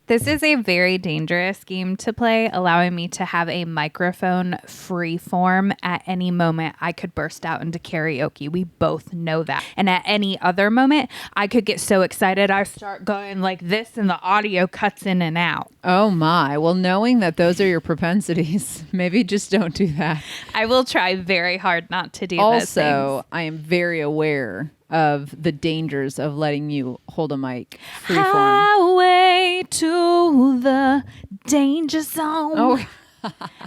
This is a very dangerous game to play, allowing me to have a microphone free form at any moment. I could burst out into karaoke. We both know that. And at any other moment, I could get so excited I start going like this and the audio cuts in and out. Oh my. Well, knowing that those are your propensities, maybe just don't do that. I will try very hard not to do those things. Also, I am very aware of the dangers of letting you hold a mic freeform. Highway to the danger zone. Oh,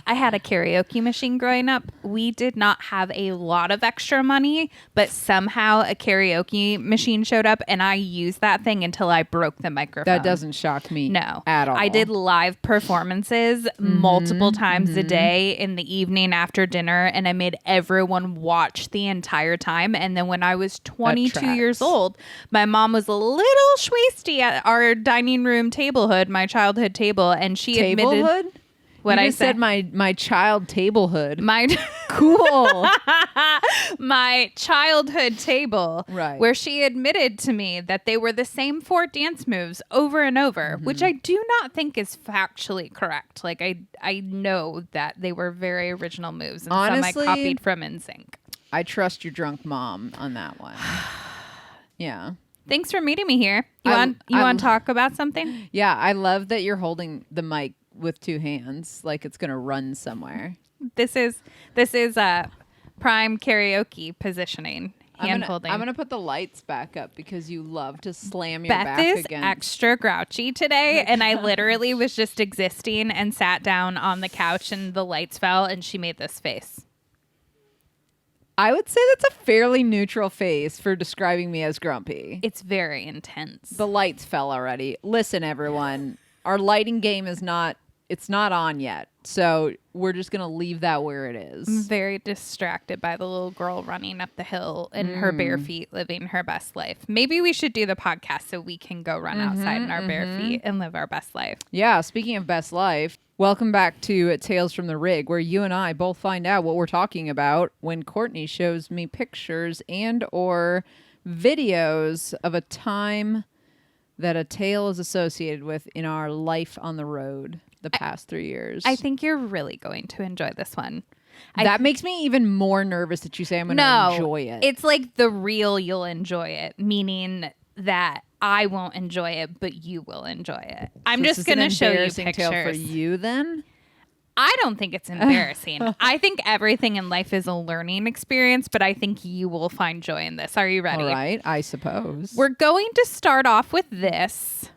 I had a karaoke machine growing up. We did not have a lot of extra money, but somehow a karaoke machine showed up and I used that thing until I broke the microphone. that doesn't shock me No. at all. I did live performances multiple times a day in the evening after dinner, and I made everyone watch the entire time. And then when I was 22 years old, my mom was a little schweasty at our dining room tablehood, my childhood table, and she admitted... Tablehood? What you I just said my child tablehood. My Cool. my childhood table, Right. where she admitted to me that they were the same 4 dance moves over and over, which I do not think is factually correct. Like I know that they were very original moves, and Honestly, some I copied from NSYNC. I trust your drunk mom on that one. Yeah. Thanks for meeting me here. You want to talk about something? Yeah, I love that you're holding the mic with 2 hands like it's going to run somewhere. This is prime karaoke positioning. Hand holding. I'm gonna put the lights back up because you love to slam your Beth back is against. extra grouchy today, and I literally was just existing and sat down on the couch, and the lights fell, and she made this face. I would say that's a fairly neutral face for describing me as grumpy. It's very intense. The lights fell already. Listen, everyone, our lighting game is not on yet. So we're just going to leave that where it is. I'm very distracted by the little girl running up the hill in her bare feet, living her best life. Maybe we should do the podcast so we can go run outside in our bare feet and live our best life. Yeah, speaking of best life, welcome back to Tales from the Rig, where you and I both find out what we're talking about when Courtney shows me pictures and or videos of a time that a tale is associated with in our life on the road the past 3 years. I think you're really going to enjoy this one. That makes me even more nervous that you say I'm going to enjoy it. It's like the real you'll enjoy it, meaning that I won't enjoy it, but you will enjoy it. I'm just going to show you pictures. Tale for you then? I don't think it's embarrassing. I think everything in life is a learning experience, but I think you will find joy in this. Are you ready? All right, I suppose. We're going to start off with this.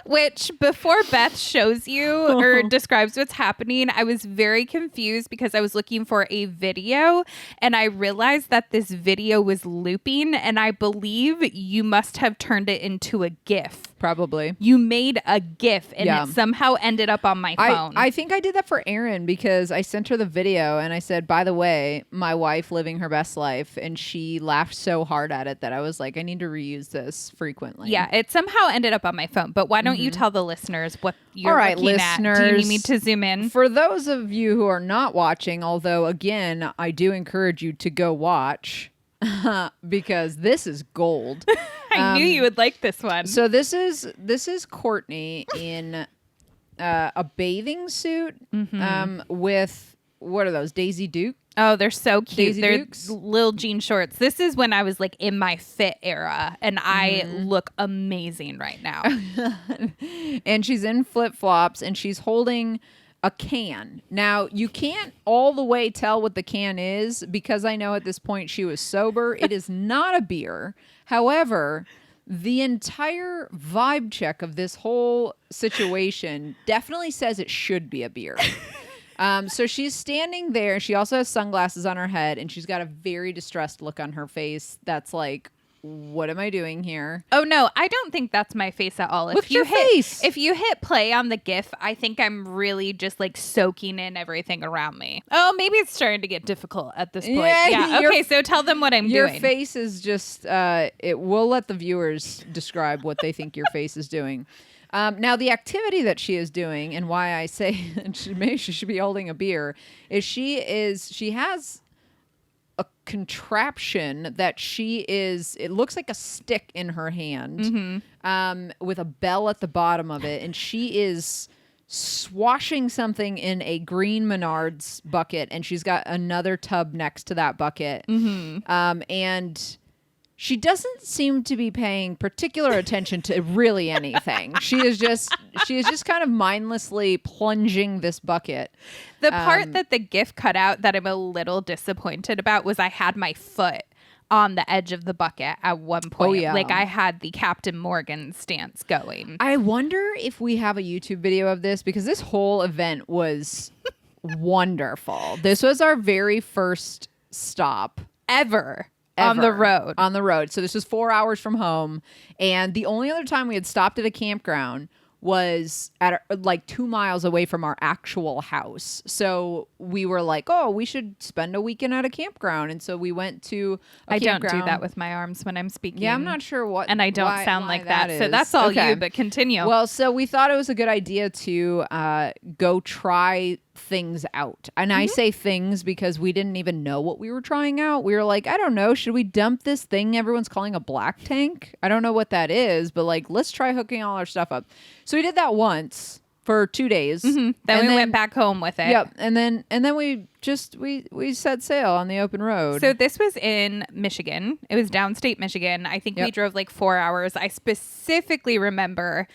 Which, before Beth shows you or describes what's happening, I was very confused because I was looking for a video and I realized that this video was looping, and I believe you must have turned it into a GIF. Probably. You made a GIF and it somehow ended up on my phone. I think I did that for Erin because I sent her the video and I said, by the way, my wife living her best life, and she laughed so hard at it that I was like, I need to reuse this frequently. Yeah, it somehow ended up on my phone. But why don't you tell the listeners what you're looking listeners, at? Do you need me to zoom in? For those of you who are not watching, although again, I do encourage you to go watch because this is gold. I knew you would like this one. So this is Courtney in a bathing suit with, what are those, Daisy Duke? Oh, they're so cute. Daisy They're Dukes? little jean shorts. This is when I was like in my fit era, and I look amazing right now. And she's in flip-flops and she's holding a can. Now, you can't all the way tell what the can is because I know at this point she was sober. It is not a beer. However, the entire vibe check of this whole situation definitely says it should be a beer. So she's standing there. She also has sunglasses on her head, and she's got a very distressed look on her face that's like, what am I doing here? Oh no, I don't think that's my face at all. Look at your face. If you hit play on the GIF, I think I'm really just like soaking in everything around me. Oh, maybe it's starting to get difficult at this point. Yeah. Okay, so tell them what I'm your doing. Your face is just, it will let the viewers describe what they think your face is doing. Now, the activity that she is doing, and why I say maybe she should be holding a beer, is she has a contraption that it looks like a stick in her hand, with a bell at the bottom of it, and she is swashing something in a green Menards bucket, and she's got another tub next to that bucket, and she doesn't seem to be paying particular attention to really anything. She is just kind of mindlessly plunging this bucket. The part that the GIF cut out that I'm a little disappointed about was I had my foot on the edge of the bucket at one point. Oh, yeah. Like I had the Captain Morgan stance going. I wonder if we have a YouTube video of this, because this whole event was wonderful. This was our very first stop Ever. On the road. On the road. So this was 4 hours from home. And the only other time we had stopped at a campground was at like 2 miles away from our actual house. So we were like, oh, we should spend a weekend at a campground. And so we went to a campground. Don't do that with my arms when I'm speaking. Yeah, I'm not sure what. And I don't sound like that. Is. So that's all okay. you, but continue. Well, so we thought it was a good idea to go try things out. And I say things because we didn't even know what we were trying out. We were like, I don't know, should we dump this thing everyone's calling a black tank? I don't know what that is, but like, let's try hooking all our stuff up. So we did that once for 2 days. Then we went back home with it. Yep. And then we set sail on the open road. So this was in Michigan. It was downstate Michigan. I think we drove like 4 hours. I specifically remember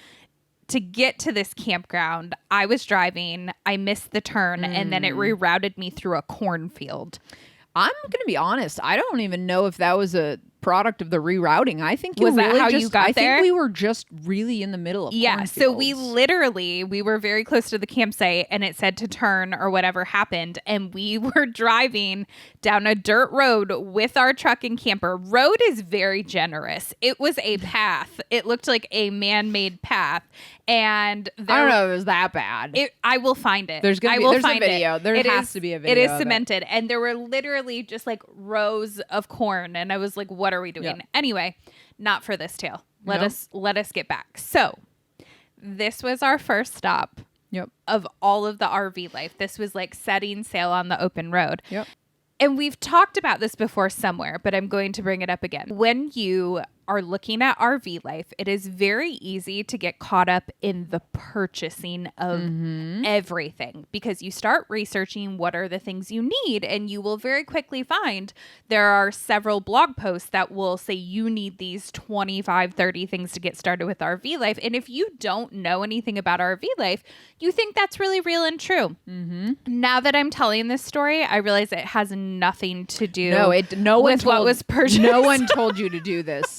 to get to this campground, I was driving, I missed the turn, and then it rerouted me through a cornfield. I'm going to be honest. I don't even know if that was a product of the rerouting. I think was that how you got there? I think we were just really in the middle of cornfields. So we were very close to the campsite, and it said to turn or whatever happened, and we were driving down a dirt road with our truck and camper. Road is very generous. It was a path. It looked like a man-made path, and I don't know if it was that bad. I will find it. There's a video. There has to be a video. It is cemented, and there were literally just like rows of corn, and I was like, what are we doing? Yep. Anyway, not for this tale. Let us get back. So this was our first stop of all of the RV life. This was like setting sail on the open road. Yep. And we've talked about this before somewhere, but I'm going to bring it up again. When you are looking at RV life, it is very easy to get caught up in the purchasing of everything, because you start researching what are the things you need, and you will very quickly find there are several blog posts that will say you need these 25, 30 things to get started with RV life. And if you don't know anything about RV life, you think that's really real and true. Now that I'm telling this story, I realize it has nothing to do with what was purchased. No one told you to do this.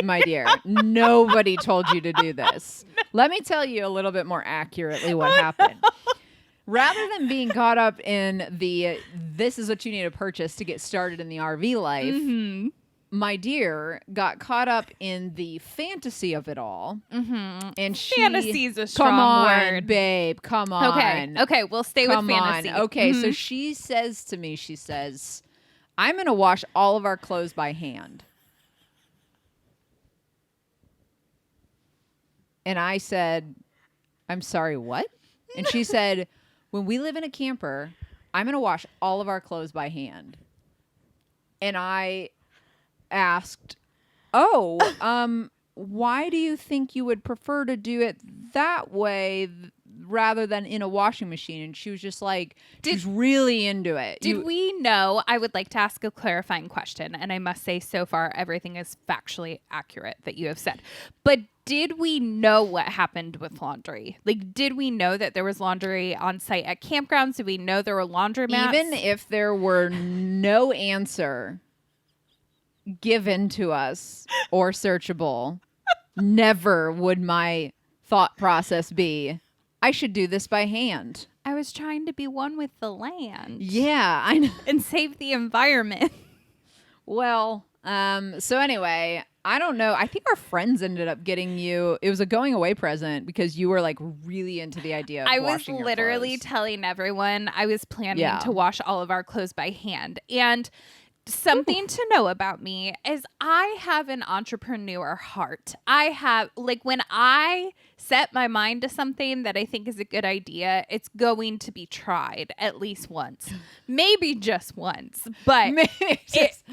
My dear, nobody told you to do this. Let me tell you a little bit more accurately what happened. Rather than being caught up in this is what you need to purchase to get started in the RV life, my dear got caught up in the fantasy of it all. And fantasy is a strong word, babe. Come on. Okay, we'll stay with fantasy. Okay, so she says to me, I'm going to wash all of our clothes by hand. And I said, I'm sorry, what? And she said, when we live in a camper, I'm going to wash all of our clothes by hand. And I asked, why do you think you would prefer to do it that way rather than in a washing machine? And she was just like, she's really into it. Did we know? I would like to ask a clarifying question. And I must say, so far, everything is factually accurate that you have said. But did we know what happened with laundry? Like, did we know that there was laundry on site at campgrounds? Did we know there were laundromats? Even if there were no answer given to us or searchable, never would my thought process be, I should do this by hand. I was trying to be one with the land. Yeah, I know. And save the environment. Well, so anyway, I don't know. I think our friends ended up getting you. It was a going away present because you were like really into the idea of washing your literally clothes. Telling everyone I was planning to wash all of our clothes by hand. And something to know about me is I have an entrepreneur heart. I have, like, when I set my mind to something that I think is a good idea, it's going to be tried at least once, maybe just once. But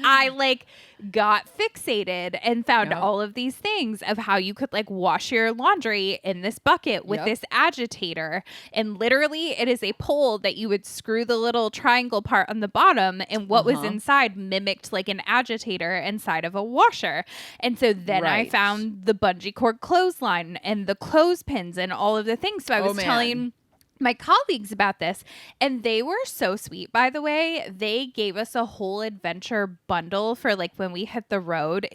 I like got fixated and found all of these things of how you could like wash your laundry in this bucket with this agitator. And literally it is a pole that you would screw the little triangle part on the bottom, and what was inside mimicked like an agitator inside of a washer. And so then I found the bungee cord clothesline and the clothespins and all of the things. So I was telling my colleagues about this, and they were so sweet, by the way. They gave us a whole adventure bundle for like when we hit the road.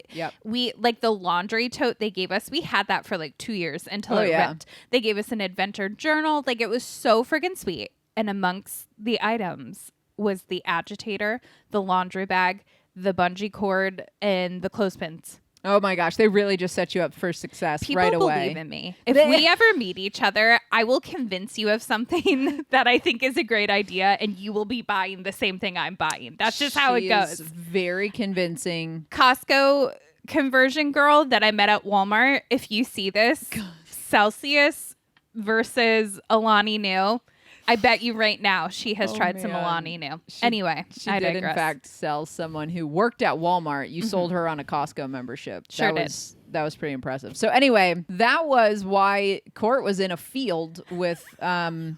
We like the laundry tote they gave us, we had that for like 2 years until it ripped. They gave us an adventure journal. Like, it was so friggin' sweet. And amongst the items was the agitator, the laundry bag, the bungee cord, and the clothespins. Oh my gosh, they really just set you up for success People right away. Believe in me. If we ever meet each other, I will convince you of something that I think is a great idea, and you will be buying the same thing I'm buying. That's just how it goes. Very convincing. Costco conversion girl that I met at Walmart. If you see this, Celsius versus Alani Nu. I bet you right now she has tried some Alani Nu. Anyway, I did in fact sell someone who worked at Walmart. You sold her on a Costco membership. Sure did. That was pretty impressive. So anyway, that was why Court was in a field with That's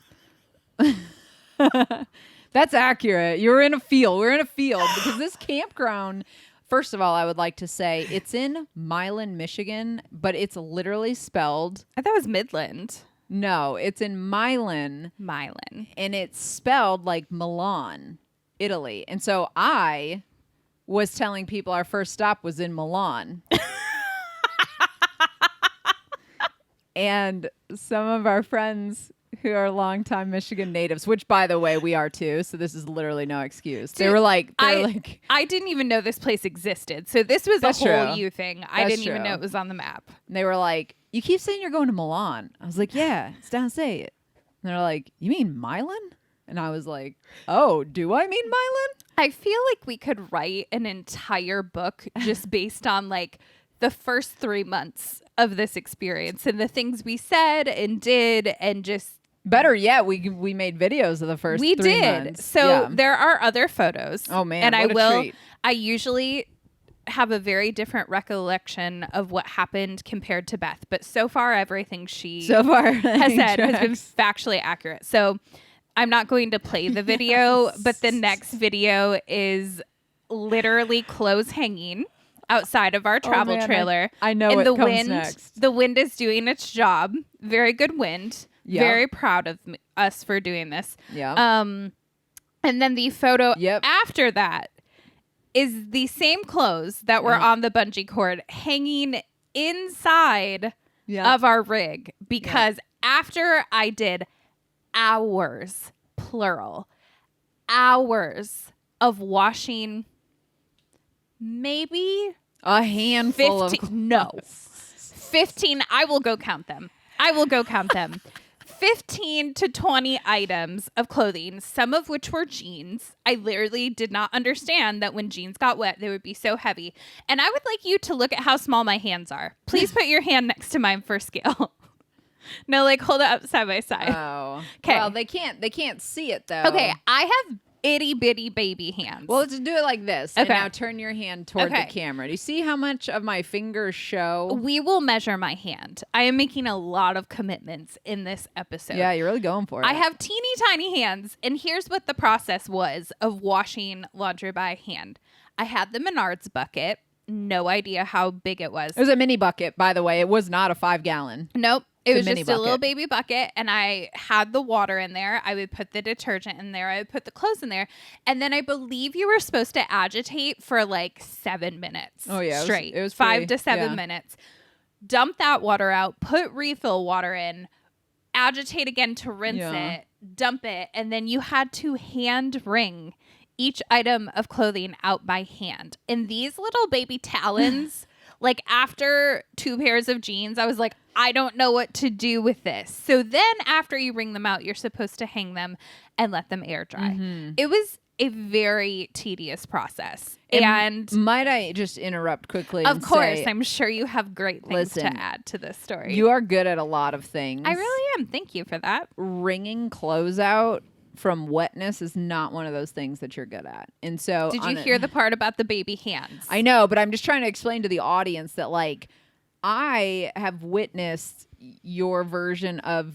accurate. You were in a field. We're in a field because this campground, first of all, I would like to say it's in Milan, Michigan, but it's literally spelled. I thought it was Midland. No, it's in Milan. And it's spelled like Milan, Italy. And so I was telling people our first stop was in Milan. And some of our friends who are longtime Michigan natives, which, by the way, we are too. So this is literally no excuse. Dude, they were like, I didn't even know this place existed. So this was a whole you thing. I didn't even know it was on the map. And they were like, you keep saying you're going to Milan. I was like, yeah, it's downstate. And they're like, you mean Milan? And I was like, oh, do I mean Milan? I feel like we could write an entire book just based on like the first 3 months of this experience and the things we said and did, and just better yet, we made videos of the first 3 months. So there are other photos. Oh man, and I usually have a very different recollection of what happened compared to Beth, but so far everything she has said has been factually accurate. So I'm not going to play the video, but the next video is literally clothes hanging outside of our travel trailer. I know and what the comes wind, next. The wind is doing its job. Very good wind. Yep. Very proud of us for doing this. Yeah. And then the photo after that is the same clothes that were on the bungee cord hanging inside of our rig, because after I did hours, plural, hours of washing, maybe a handful 15, of 15. I will go count them. 15 to 20 items of clothing, some of which were jeans. I literally did not understand that when jeans got wet, they would be so heavy. And I would like you to look at how small my hands are. Please put your hand next to mine for scale. No, like hold it up side by side. Oh. Okay. Well, they can't see it though. Okay, I have itty bitty baby hands. Well, let's do it like this. Okay. And now turn your hand toward the camera. Do you see how much of my fingers show? We will measure my hand. I am making a lot of commitments in this episode. Yeah, you're really going for it. I have teeny tiny hands, and here's what the process was of washing laundry by hand. I had the Menards bucket. No idea how big it was. It was a mini bucket, by the way. It was not a 5-gallon. Nope. It was just a little baby bucket, and I had the water in there. I would put the detergent in there. I would put the clothes in there. And then I believe you were supposed to agitate for like 7 minutes. Oh, yeah. Straight. It was 5 to 7 minutes. Dump that water out. Put refill water in. Agitate again to rinse it. Dump it. And then you had to hand wring each item of clothing out by hand. And these little baby talons... Like after 2 pairs of jeans, I was like, I don't know what to do with this. So then after you wring them out, you're supposed to hang them and let them air dry. Mm-hmm. It was a very tedious process. And might I just interrupt quickly? Of course, I'm sure you have great things to add to this story. You are good at a lot of things. I really am. Thank you for that. Wringing clothes out from wetness is not one of those things that you're good at. And so did you hear the part about the baby hands? I know, but I'm just trying to explain to the audience that like I have witnessed your version of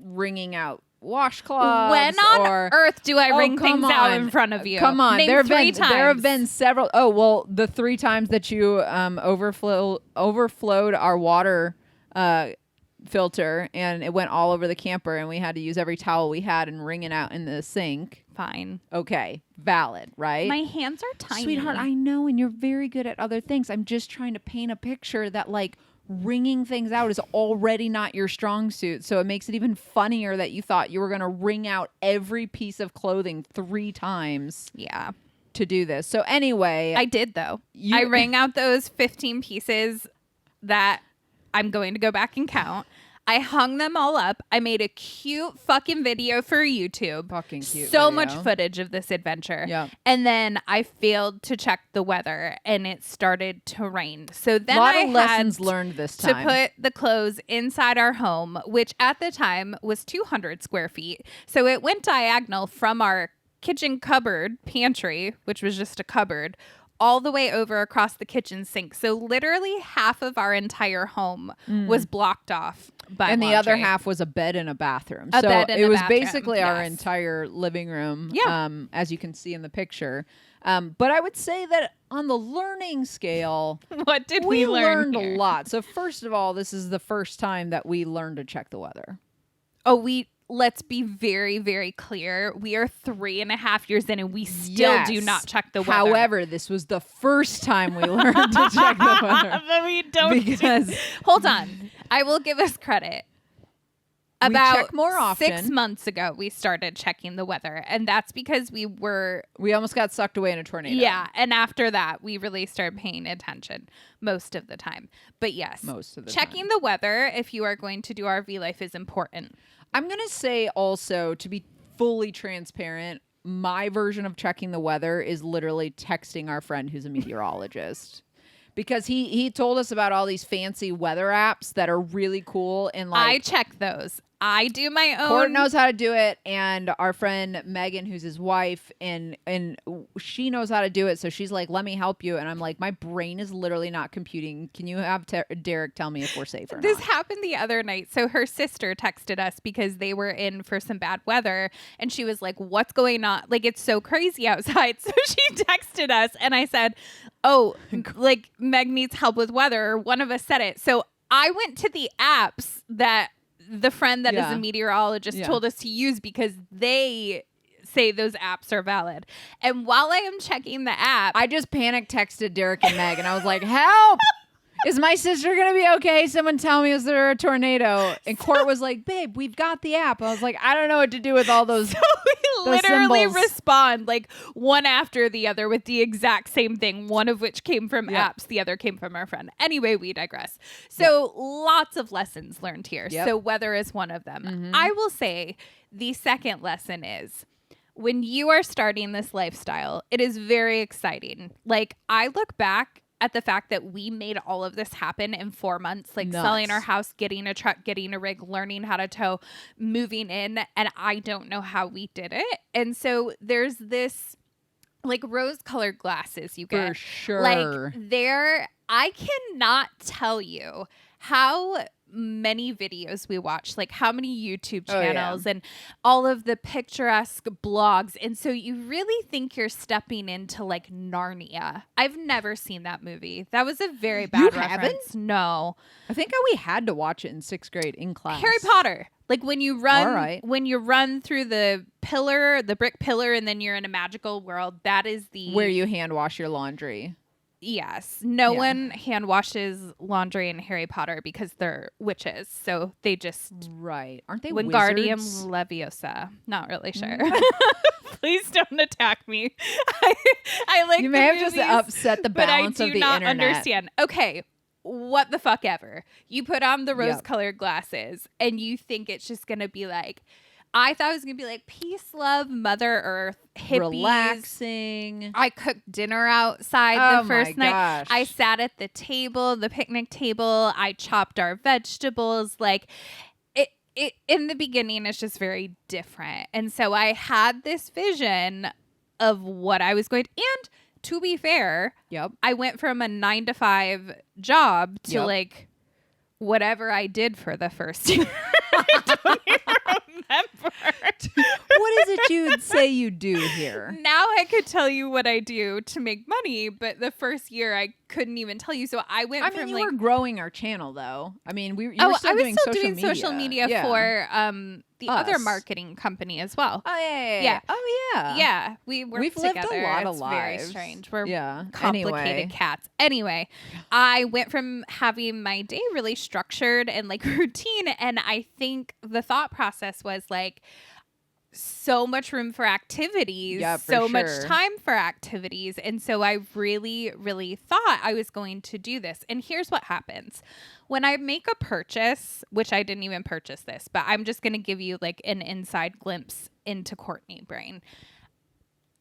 wringing out washcloths. When on earth do I wring things out in front of you? Come on, Name there times. have been several. Oh well, the 3 times that you overflowed our water filter and it went all over the camper, and we had to use every towel we had and wring it out in the sink. Fine. Okay, valid, right? My hands are tiny, sweetheart. I know, and you're very good at other things. I'm just trying to paint a picture that like. Wringing things out is already not your strong suit, so it makes it even funnier that you thought you were going to wring out every piece of clothing 3 times. Yeah, to do this. So anyway, I did though. I wring out those 15 pieces that I'm going to go back and count. I hung them all up. I made a cute fucking video for YouTube. Fucking cute. So much footage of this adventure. Yeah. And then I failed to check the weather and it started to rain. So then a lot I of had lessons learned this time. to put the clothes inside our home, which at the time was 200 square feet. So it went diagonal from our kitchen cupboard pantry, which was just a cupboard, all the way over across the kitchen sink. So literally half of our entire home was blocked off by and laundry. the other half was a bed and a bathroom. A bed and it a was bathroom, basically our yes. entire living room, Yeah. as you can see in the picture. But I would say that on the learning scale, What did we learn learned here? a lot. So first of all, this is the first time that we learned to check the weather. Oh, let's be very, very clear. We are 3.5 years in and we still do not check the weather. However, this was the first time we learned to check the weather. But we don't. Because Hold on. I will give us credit. we About check more often. 6 months ago, we started checking the weather. And that's because we almost got sucked away in a tornado. Yeah. And after that, we really started paying attention most of the time. But yes, Most of the checking the weather, if you are going to do RV life, is important. I'm going to say also, to be fully transparent, my version of checking the weather is literally texting our friend who's a meteorologist. Because he told us about all these fancy weather apps that are really cool. And like, I check those. I do my own. Court knows how to do it, and our friend Megan, who's his wife, and she knows how to do it. So she's like, "Let me help you," and I'm like, "My brain is literally not computing. Can you have Derek tell me if we're safe or This not?" happened the other night. So her sister texted us because they were in for some bad weather, and she was like, "What's going on? Like, it's so crazy outside." So she texted us, and I said, "Oh, like Meg needs help with weather." One of us said it. So I went to the apps that the friend that is a meteorologist told us to use because they say those apps are valid. And while I am checking the app, I just panic texted Derek and Meg, and I was like, "Help! Is my sister gonna be okay? Someone tell me, is there a tornado?" And Court was like, "Babe, we've got the app." I was like, "I don't know what to do with all those." So we literally symbols. respond like one after the other with the exact same thing, one of which came from apps, the other came from our friend. Anyway, we digress. So lots of lessons learned here. Yep. So weather is one of them. I will say the second lesson is when you are starting this lifestyle, it is very exciting. Like, I look back at the fact that we made all of this happen in 4 months, like selling our house, getting a truck, getting a rig, learning how to tow, moving in. And I don't know how we did it. And so there's this like rose colored glasses you get. For sure. Like I cannot tell you how many videos we watch, like how many YouTube channels and all of the picturesque blogs. And so you really think you're stepping into like Narnia. I've never seen that movie. That was a very bad reference. Haven't? No. I think we had to watch it in 6th grade in class. Harry Potter. Like when you run through the brick pillar, and then you're in a magical world. That is where you hand wash your laundry. Yes. No one hand washes laundry in Harry Potter because they're witches. So they just... Right. Aren't they Wingardium wizards? Leviosa. Not really sure. Please don't attack me. I like You may have just upset the balance of the internet. But I do not understand. Okay. What the fuck ever. You put on the rose-colored glasses and you think it's just going to be like I thought it was going to be like peace, love, Mother Earth, hippies. Relaxing. I cooked dinner outside the first night. Gosh. I sat at the table, the picnic table. I chopped our vegetables. Like it in the beginning, it's just very different. And so I had this vision of what I was going to, and to be fair, I went from a 9-to-5 job to like whatever I did for the first year. I don't even remember. What is it you would say you do here? Now I could tell you what I do to make money, but the first year I couldn't even tell you. So I went from you like were growing our channel though. I mean, you were still doing social media for the other marketing company as well. Oh yeah. Oh yeah. Yeah, we've lived a lot of it's lives. Very strange. We're complicated Anyway. cats. Anyway, I went from having my day really structured and like routine, and I think the thought process was like so much room for activities, much time for activities. And so I really, really thought I was going to do this. And here's what happens. When I make a purchase, which I didn't even purchase this, but I'm just going to give you like an inside glimpse into Courtney brain.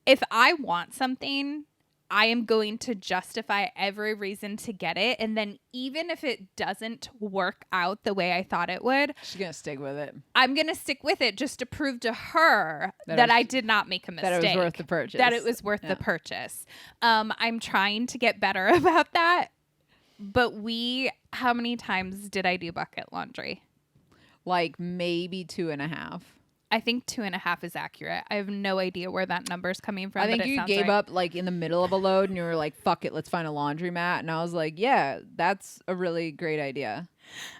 If I want something, I am going to justify every reason to get it. And then even if it doesn't work out the way I thought it would, she's going to stick with it. I'm going to stick with it just to prove to her that I did not make a mistake. That it was worth the purchase. That it was worth the purchase. I'm trying to get better about that. But how many times did I do bucket laundry? Like maybe 2.5. I think 2.5 is accurate. I have no idea where that number's coming from. I think you gave up like in the middle of a load and you were like, fuck it, let's find a laundromat. And I was like, yeah, that's a really great idea.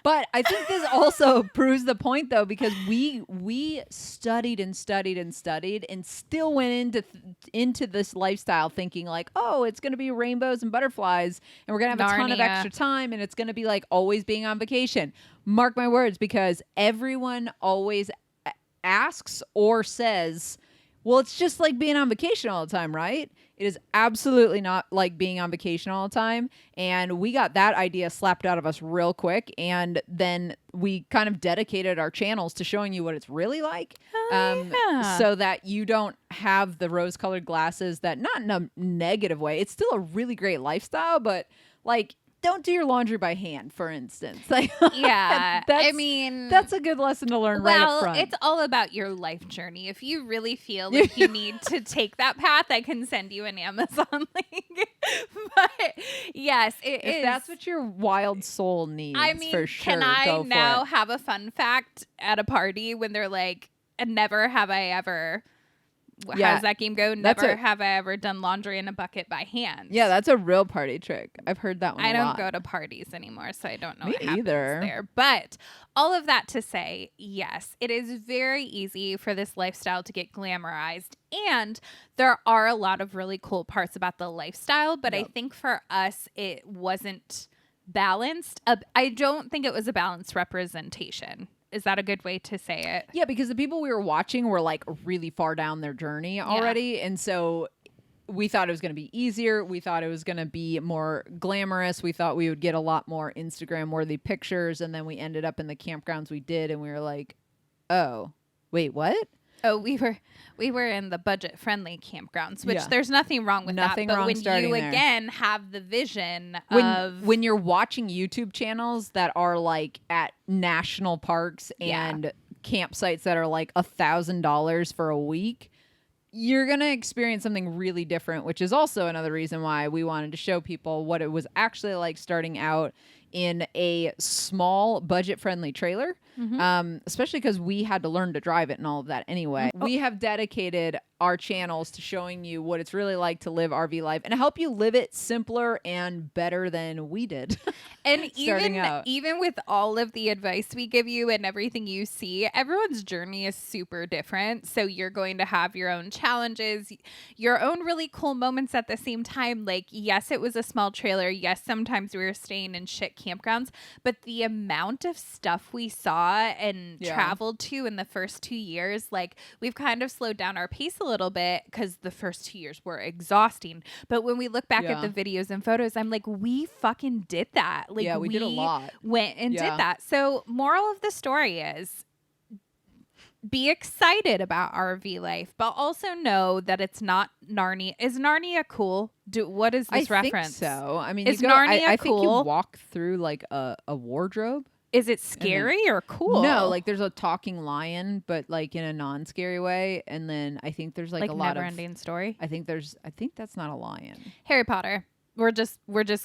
But I think this also proves the point though, because we studied and studied and studied and still went into this lifestyle thinking like, oh, it's going to be rainbows and butterflies and we're going to have a ton of extra time and it's going to be like always being on vacation. Mark my words, because everyone always asks or says, well, it's just like being on vacation all the time, right? It is absolutely not like being on vacation all the time. And we got that idea slapped out of us real quick. And then we kind of dedicated our channels to showing you what it's really like. So that you don't have the rose-colored glasses, that not in a negative way. It's still a really great lifestyle, but like, don't do your laundry by hand, for instance. Like, yeah, that's a good lesson to learn right up front. Well, it's all about your life journey. If you really feel like you need to take that path, I can send you an Amazon link. But yes, if that's what your wild soul needs, for sure. Can I now have a fun fact at a party when they're like, never have I ever... How does that game go? Never have I ever done laundry in a bucket by hand. Yeah, that's a real party trick. I've heard that one I a don't lot. go to parties anymore, so I don't know Me what happens either. there. But all of that to say, yes, it is very easy for this lifestyle to get glamorized. And there are a lot of really cool parts about the lifestyle. But I think for us, it wasn't balanced. I don't think it was a balanced representation. Is that a good way to say it? Yeah, because the people we were watching were like really far down their journey already. Yeah. And so we thought it was going to be easier. We thought it was going to be more glamorous. We thought we would get a lot more Instagram worthy pictures. And then we ended up in the campgrounds we did. And we were like, oh, wait, what? Oh, we were in the budget friendly campgrounds, which there's nothing wrong with that. But when you again have the vision of when you're watching YouTube channels that are like at national parks and campsites that are like $1,000 for a week, you're going to experience something really different, which is also another reason why we wanted to show people what it was actually like starting out in a small budget-friendly trailer, especially because we had to learn to drive it and all of that anyway. We have dedicated our channels to showing you what it's really like to live RV life and help you live it simpler and better than we did. And even with all of the advice we give you and everything you see, everyone's journey is super different. So you're going to have your own challenges, your own really cool moments at the same time. Like, yes, it was a small trailer. Yes, sometimes we were staying in shit campgrounds, but the amount of stuff we saw and traveled to in the first 2 years, like we've kind of slowed down our pace a little bit because the first 2 years were exhausting. But when we look back at the videos and photos, I'm like, we fucking did that. Like, we did a lot. Went and did that. So moral of the story is be excited about RV life, but also know that it's not Narnia. Is Narnia cool? What is this reference? I think so. I mean, is Narnia I cool? think you walk through like a wardrobe. Is it scary or cool? No, like there's a talking lion, but like in a non-scary way. And then I think there's like a lot of never-ending story. I think that's not a lion. Harry Potter. We're just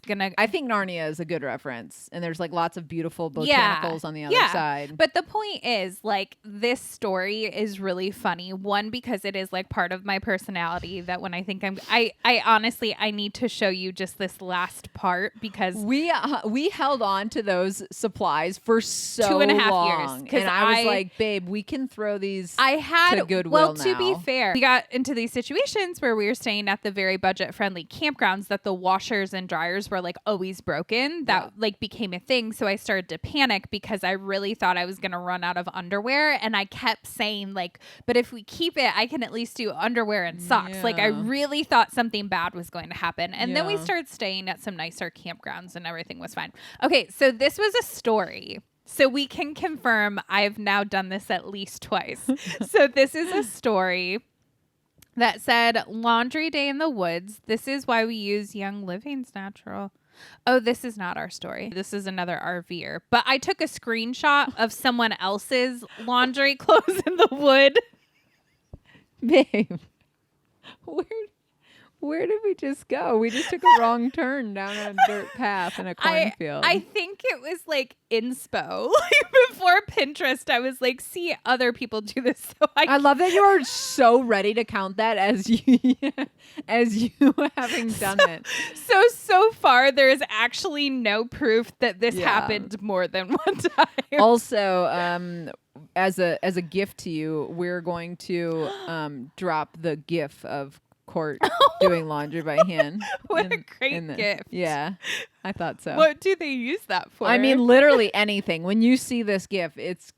gonna. I think Narnia is a good reference, and there's like lots of beautiful botanicals on the other side. But the point is, like, this story is really funny. One, because it is like part of my personality. That when I think I honestly I need to show you just this last part because we held on to those supplies for so 2.5 long, years. And I was like, babe, we can throw these. To Goodwill well, now. to be fair, we got into these situations where we were staying at the very budget-friendly campgrounds that the washers and dryers were like always broken. That like became a thing. So I started to panic because I really thought I was going to run out of underwear. And I kept saying like, but if we keep it, I can at least do underwear and socks. Yeah. Like I really thought something bad was going to happen. And then we started staying at some nicer campgrounds and everything was fine. Okay. So this was a story. So we can confirm I've now done this at least twice. So this is a story that said laundry day in the woods. This is why we use Young Living's natural. Oh, this is not our story. This is another RVer. But I took a screenshot of someone else's laundry clothes in the wood. Babe, where did we just go? We just took a wrong turn down a dirt path in a cornfield. I think it was like inspo. Like before Pinterest, I was like, see other people do this. So I love that you are so ready to count that as you having done it. So far, there is actually no proof that this happened more than one time. Also, as a gift to you, we're going to drop the GIF of Court doing laundry by hand. What a great gift. Yeah, I thought so. What do they use that for? I mean, literally anything. When you see this GIF, it's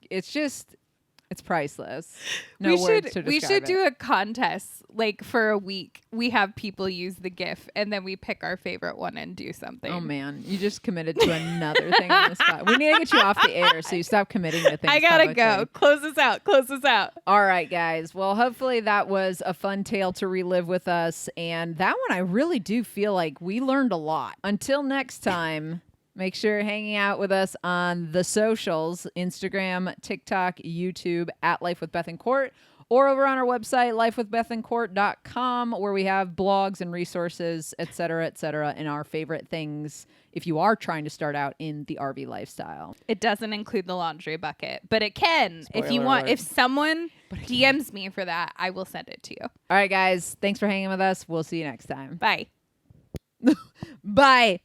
priceless. No words to describe we should it. do a contest like for a week. We have people use the GIF and then we pick our favorite one and do something. Oh man, you just committed to another thing on the spot. We need to get you off the air so you stop committing to things. I gotta publicly. go. Close us out. Close us out. All right, guys. Well, hopefully that was a fun tale to relive with us. And that one, I really do feel like we learned a lot. Until next time, make sure you're hanging out with us on the socials, Instagram, TikTok, YouTube, at Life with Beth and Court, or over on our website, lifewithbethandcourt.com, where we have blogs and resources, et cetera, and our favorite things if you are trying to start out in the RV lifestyle. It doesn't include the laundry bucket, but it can. Spoiler if you want. alert. If someone DMs me for that, I will send it to you. All right, guys. Thanks for hanging with us. We'll see you next time. Bye. Bye.